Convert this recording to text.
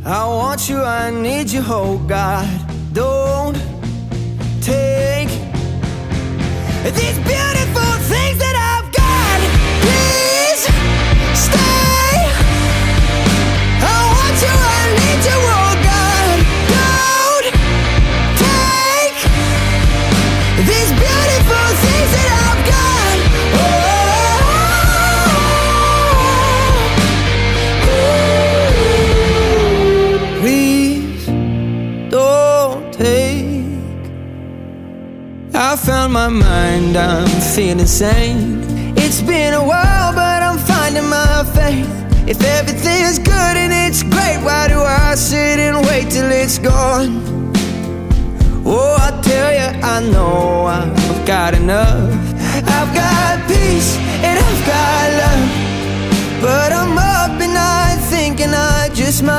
I want you, I need you, oh God. Don't take these beautiful things that I've got. Please stay. I want you, I need you, oh God. Don't take these beautiful things that I've got. Please don't take. I found my mind, I'm feeling sane. It's been a while, but I'm finding my faith. If everything's good and it's great, why do I sit and wait till it's gone? Oh, I tell you, I know I've got enough. I've got peace and I've got love, but I'm up at night thinking I just might